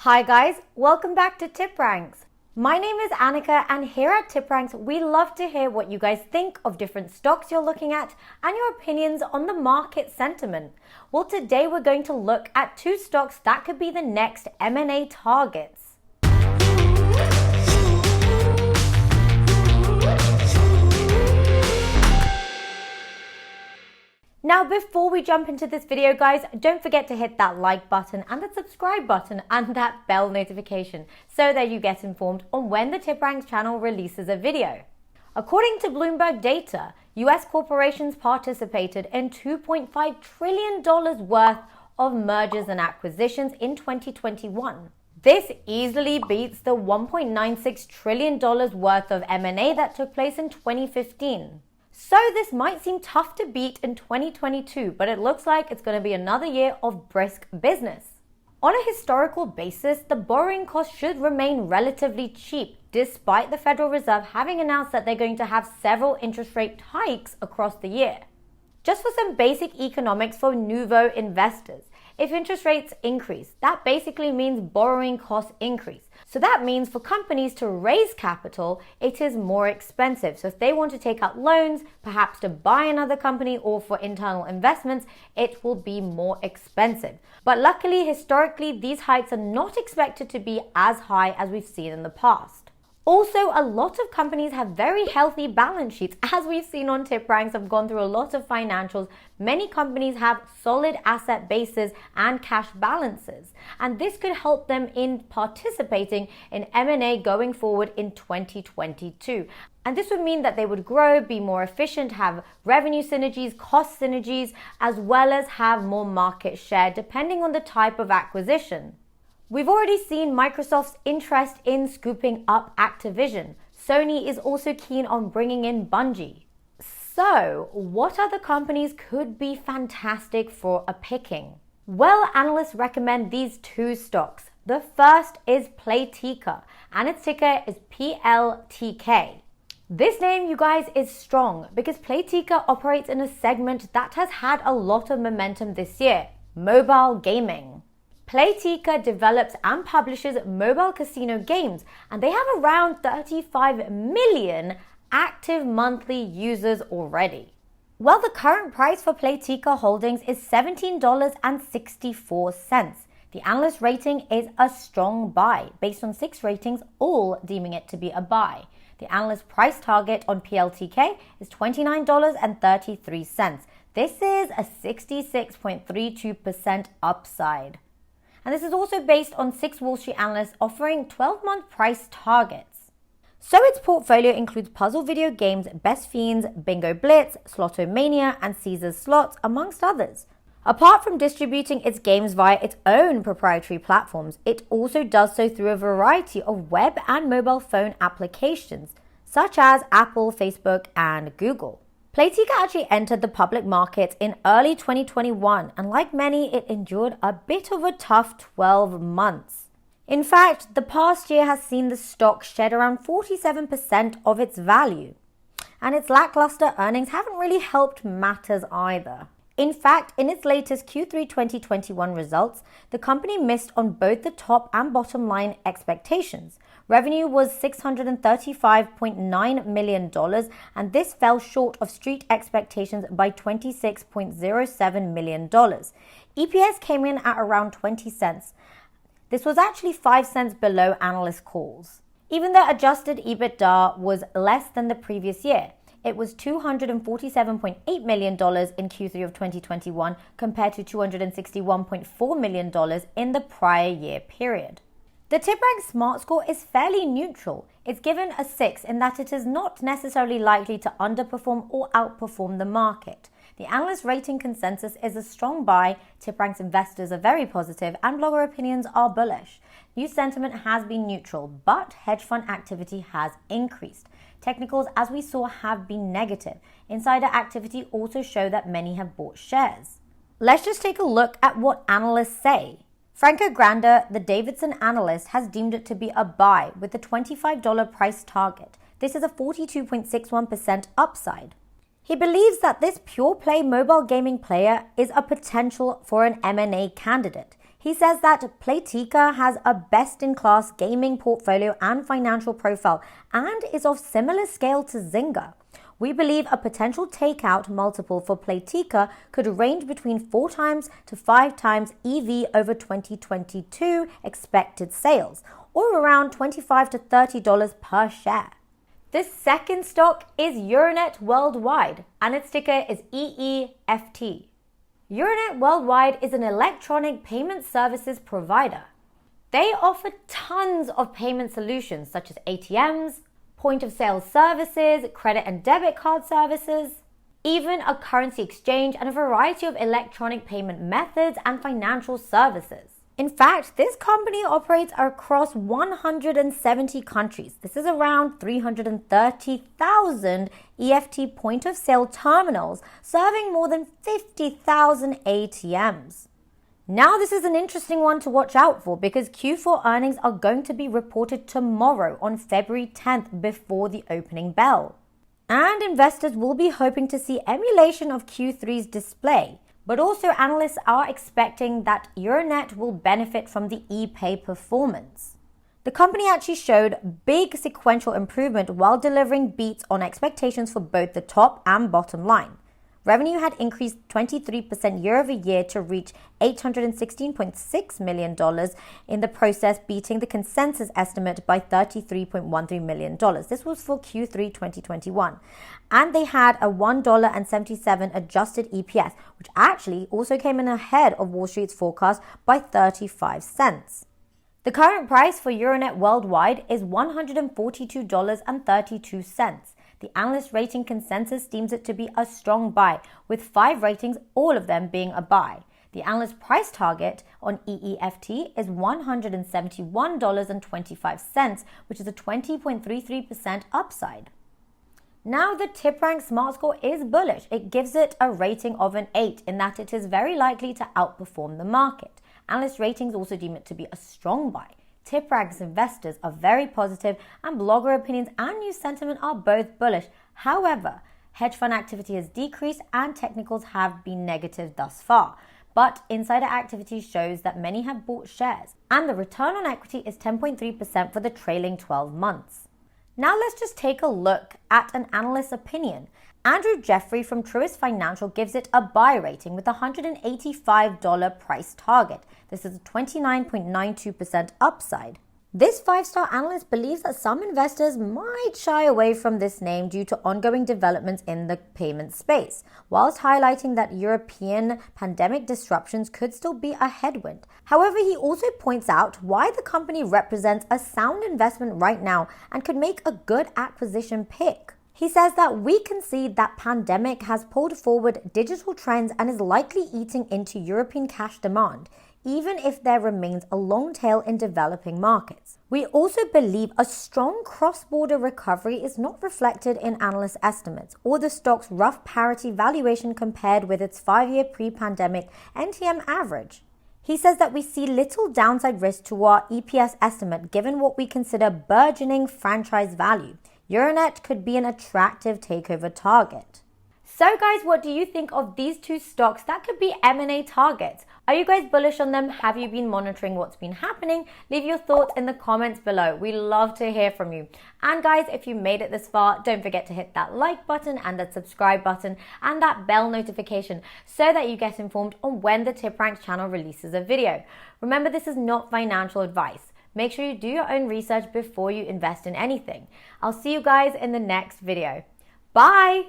Hi guys, welcome back to TipRanks. My name is Annika and here at TipRanks we love to hear what you guys think of different stocks you're looking at and your opinions on the market sentiment. Well, today we're going to look at two stocks that could be the next M&A targets. Now, before we jump into this video, guys, don't forget to hit that like button and the subscribe button and that bell notification so that you get informed on when the TipRanks channel releases a video. According to Bloomberg data, US corporations participated in $2.5 trillion worth of mergers and acquisitions in 2021. This easily beats the $1.96 trillion worth of M&A that took place in 2015. So this might seem tough to beat in 2022, but it looks like it's going to be another year of brisk business. On a historical basis, the borrowing cost should remain relatively cheap, despite the Federal Reserve having announced that they're going to have several interest rate hikes across the year. Just for some basic economics for nouveau investors, if interest rates increase, that basically means borrowing costs increase. So that means for companies to raise capital, it is more expensive. So if they want to take out loans, perhaps to buy another company or for internal investments, it will be more expensive. But luckily, historically, these hikes are not expected to be as high as we've seen in the past. Also, a lot of companies have very healthy balance sheets. As we've seen on TipRanks, I've gone through a lot of financials. Many companies have solid asset bases and cash balances. And this could help them in participating in M&A going forward in 2022. And this would mean that they would grow, be more efficient, have revenue synergies, cost synergies, as well as have more market share depending on the type of acquisition. We've already seen Microsoft's interest in scooping up Activision. Sony is also keen on bringing in Bungie. So, what other companies could be fantastic for a picking? Well, analysts recommend these two stocks. The first is Playtika, and its ticker is PLTK. This name, you guys, is strong because Playtika operates in a segment that has had a lot of momentum this year: mobile gaming. Playtika develops and publishes mobile casino games, and they have around 35 million active monthly users already. Well, the current price for Playtika holdings is $17.64. The analyst rating is a strong buy, based on 6 ratings, all deeming it to be a buy. The analyst price target on PLTK is $29.33. This is a 66.32% upside. And this is also based on 6 Wall Street analysts offering 12-month price targets. So its portfolio includes puzzle video games Best Fiends, Bingo Blitz, Slotomania, and Caesars Slots, amongst others. Apart from distributing its games via its own proprietary platforms, it also does so through a variety of web and mobile phone applications, such as Apple, Facebook, and Google. Playtika actually entered the public market in early 2021, and like many, it endured a bit of a tough 12 months. In fact, the past year has seen the stock shed around 47% of its value, and its lackluster earnings haven't really helped matters either. In fact, in its latest Q3 2021 results, the company missed on both the top and bottom line expectations. Revenue was $635.9 million, and this fell short of street expectations by $26.07 million. EPS came in at around 20 cents. This was actually 5 cents below analyst calls. Even though adjusted EBITDA was less than the previous year, it was $247.8 million in Q3 of 2021 compared to $261.4 million in the prior year period. The TipRanks Smart Score is fairly neutral. It's given a 6 in that it is not necessarily likely to underperform or outperform the market. The analyst rating consensus is a strong buy, TipRanks investors are very positive, and blogger opinions are bullish. News sentiment has been neutral, but hedge fund activity has increased. Technicals, as we saw, have been negative. Insider activity also show that many have bought shares. Let's just take a look at what analysts say. Franco Granda, the Davidson analyst, has deemed it to be a buy with a $25 price target. This is a 42.61% upside. He believes that this pure play mobile gaming player is a potential for an M&A candidate. He says that Playtika has a best-in-class gaming portfolio and financial profile and is of similar scale to Zynga. We believe a potential takeout multiple for Playtika could range between 4 times to 5 times EV over 2022 expected sales, or around $25 to $30 per share. The second stock is Euronet Worldwide, and its ticker is EEFT. Euronet Worldwide is an electronic payment services provider. They offer tons of payment solutions such as ATMs, point-of-sale services, credit and debit card services, even a currency exchange and a variety of electronic payment methods and financial services. In fact, this company operates across 170 countries. This is around 330,000 EFT point-of-sale terminals serving more than 50,000 ATMs. Now, this is an interesting one to watch out for because Q4 earnings are going to be reported tomorrow on February 10th before the opening bell. And investors will be hoping to see emulation of Q3's display. But also analysts are expecting that Euronet will benefit from the ePay performance. The company actually showed big sequential improvement while delivering beats on expectations for both the top and bottom line. Revenue had increased 23% year over year to reach $816.6 million, in the process beating the consensus estimate by $33.13 million. This was for Q3 2021. And they had a $1.77 adjusted EPS, which actually also came in ahead of Wall Street's forecast by 35 cents. The current price for Euronet Worldwide is $142.32. The analyst rating consensus deems it to be a strong buy, with 5 ratings, all of them being a buy. The analyst price target on EEFT is $171.25, which is a 20.33% upside. Now, the TipRanks Smart Score is bullish. It gives it a rating of an 8 in that it is very likely to outperform the market. Analyst ratings also deem it to be a strong buy. TipRanks investors are very positive and blogger opinions and news sentiment are both bullish. However, hedge fund activity has decreased and technicals have been negative thus far. But insider activity shows that many have bought shares and the return on equity is 10.3% for the trailing 12 months. Now let's just take a look at an analyst's opinion. Andrew Jeffrey from Truist Financial gives it a buy rating with a $185 price target. This is a 29.92% upside. This 5-star analyst believes that some investors might shy away from this name due to ongoing developments in the payment space, whilst highlighting that European pandemic disruptions could still be a headwind. However, he also points out why the company represents a sound investment right now and could make a good acquisition pick. He says that we can see that pandemic has pulled forward digital trends and is likely eating into European cash demand, even if there remains a long tail in developing markets. We also believe a strong cross-border recovery is not reflected in analyst estimates or the stock's rough parity valuation compared with its 5-year pre-pandemic NTM average. He says that we see little downside risk to our EPS estimate given what we consider burgeoning franchise value. Euronet could be an attractive takeover target. So guys, what do you think of these two stocks that could be M&A targets? Are you guys bullish on them? Have you been monitoring what's been happening? Leave your thoughts in the comments below. We love to hear from you. And guys, if you made it this far, don't forget to hit that like button and that subscribe button and that bell notification so that you get informed on when the TipRanks channel releases a video. Remember, this is not financial advice. Make sure you do your own research before you invest in anything. I'll see you guys in the next video. Bye!